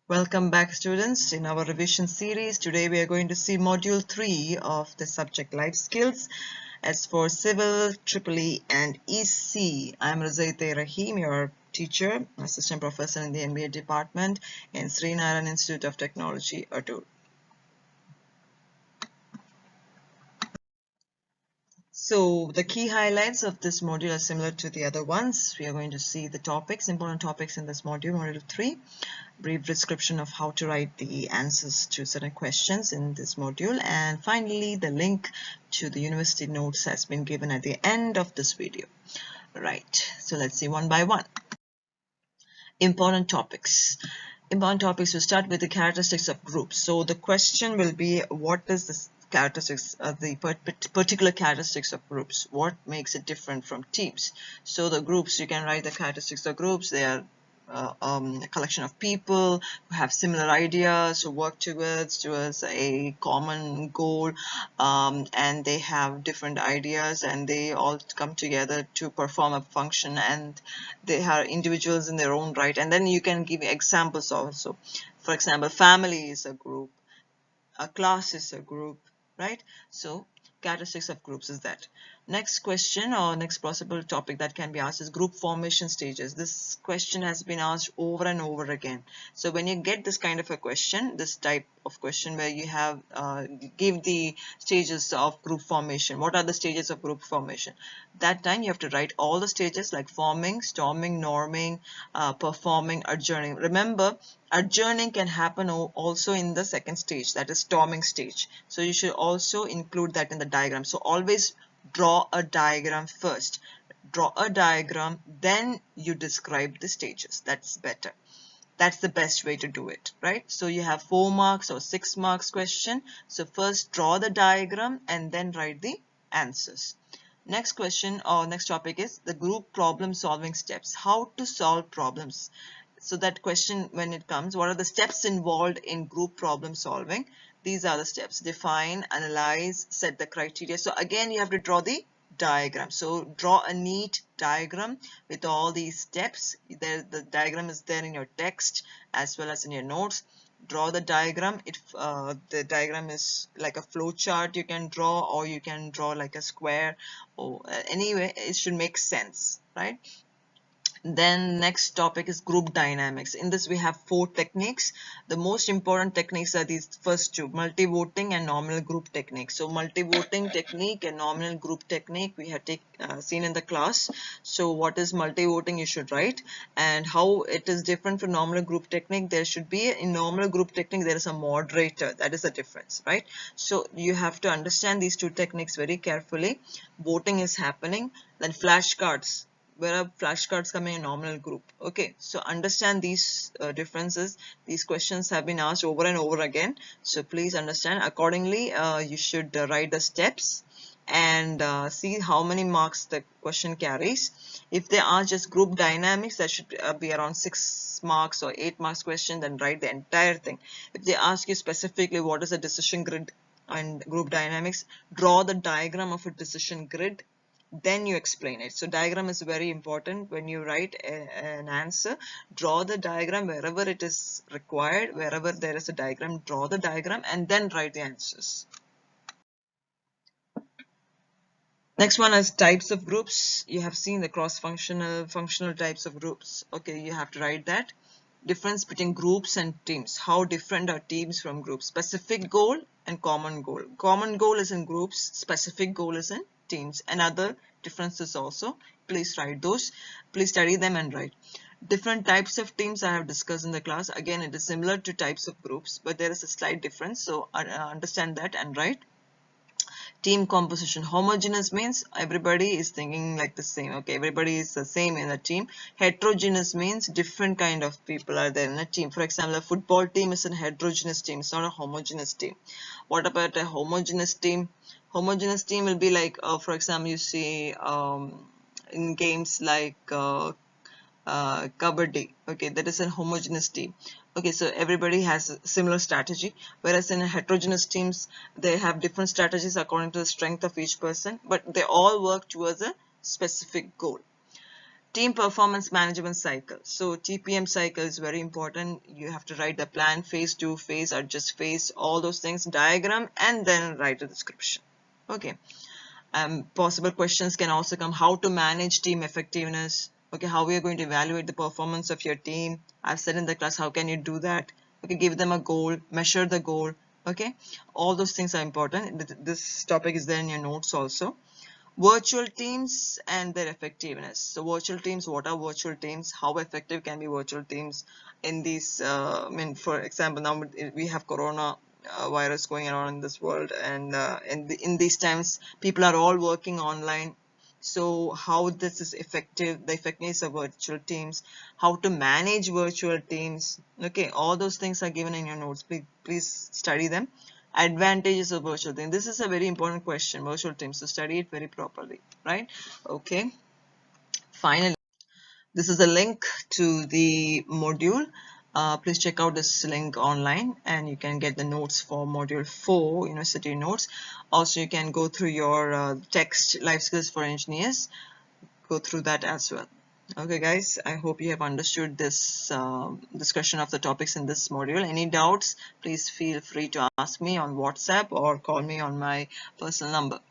Welcome back, students. In our revision series, today we are going to see Module 3 of the subject Life Skills. As for Civil, EEE, and EC, I'm Ruzaiteh Rahim, your teacher, Assistant Professor in the MBA Department in Srinaran Institute of Technology, Adur. So the key highlights of this module are similar to the other ones. We are going to see the topics, important topics in this module, Module 3. Brief description of how to write the answers to certain questions in this module, and finally the link to the university notes has been given at the end of this video. Right, so let's see one by one. Important topics. Important topics to start with the characteristics of groups. So the question will be, what is the characteristics of the particular characteristics of groups? What makes it different from teams? So the groups, you can write the characteristics of groups. They are a collection of people who have similar ideas, who work towards a common goal, and they have different ideas, and they all come together to perform a function, and they are individuals in their own right. And then you can give examples also. For example, family is a group, a class is a group, right? So characteristics of groups is that. Next question or next possible topic that can be asked is group formation stages. This question has been asked over and over again. So when you get this kind of a question, this type of question where you have give the stages of group formation, what are the stages of group formation, that time you have to write all the stages like forming, storming, norming, performing, adjourning. Remember, adjourning can happen also in the second stage, that is storming stage. So you should also include that in the diagram. So always draw a diagram first. Draw a diagram, then you describe the stages. That's better. That's the best way to do it, right? So you have 4 marks or 6 marks question. So first draw the diagram and then write the answers. Next question or next topic is the group problem solving steps. How to solve problems. So that question, when it comes, what are the steps involved in group problem solving? These are the steps: define, analyze, set the criteria. So again, you have to draw the diagram. So draw a neat diagram with all these steps. The diagram is there in your text as well as in your notes. Draw the diagram. If the diagram is like a flow chart, you can draw, or you can draw like a square, or anyway, it should make sense, right? Then next topic is group dynamics. In this we have 4 techniques. The most important techniques are these first two, multi-voting and nominal group technique. So multi-voting technique and nominal group technique we have seen in the class. So what is multi-voting, you should write, and how it is different from nominal group technique. There should be, in nominal group technique there is a moderator. That is the difference, right? So you have to understand these 2 techniques very carefully. Voting is happening, then flashcards, where are flashcards coming in nominal group. Okay, so understand these differences. These questions have been asked over and over again, so please understand accordingly. You should write the steps and see how many marks the question carries. If they are just group dynamics, that should be around 6 marks or 8 marks question, then write the entire thing. If they ask you specifically what is a decision grid and group dynamics, draw the diagram of a decision grid, then you explain it. So diagram is very important when you write an answer. Draw the diagram wherever it is required. Wherever there is a diagram, draw the diagram and then write the answers. Next one is types of groups. You have seen the cross-functional, functional types of groups. Okay, you have to write that. Difference between groups and teams. How different are teams from groups? Specific goal and common goal. Common goal is in groups, specific goal is in teams, and other differences also. Please write those. Please study them and write. Different types of teams I have discussed in the class. Again, it is similar to types of groups, but there is a slight difference. So understand that and write. Team composition. Homogeneous means everybody is thinking like the same. Okay, everybody is the same in a team. Heterogeneous means different kind of people are there in a team. For example, a football team is a heterogeneous team. It's not a homogeneous team. What about a homogeneous team? Homogeneous team will be like, for example, you see in games like kabaddi. Okay, that is a homogeneous team. Okay, so everybody has a similar strategy, whereas in heterogeneous teams they have different strategies according to the strength of each person, but they all work towards a specific goal. Team performance management cycle. So TPM cycle is very important. You have to write the plan, phase, do phase, adjust phase, all those things, diagram, and then write a description. Okay. Possible questions can also come: how to manage team effectiveness. Okay, how we are going to evaluate the performance of your team. I've said in the class, how can you do that? Okay, give them a goal, measure the goal. Okay, all those things are important. This topic is there in your notes also. Virtual teams and their effectiveness. So virtual teams, what are virtual teams? How effective can be virtual teams in these, I mean, for example, now we have corona virus going around in this world, and in these times people are all working online. So how this is effective, the effectiveness of virtual teams, how to manage virtual teams. Okay, all those things are given in your notes. Please study them. Advantages of virtual team. This is a very important question, virtual teams, so study it very properly, right? Okay, finally, this is a link to the module. Please check out this link online and you can get the notes for module 4, university notes. Also, you can go through your text, life skills for engineers, go through that as well. Okay guys, I hope you have understood this discussion of the topics in this module. Any doubts, please feel free to ask me on WhatsApp or call me on my personal number.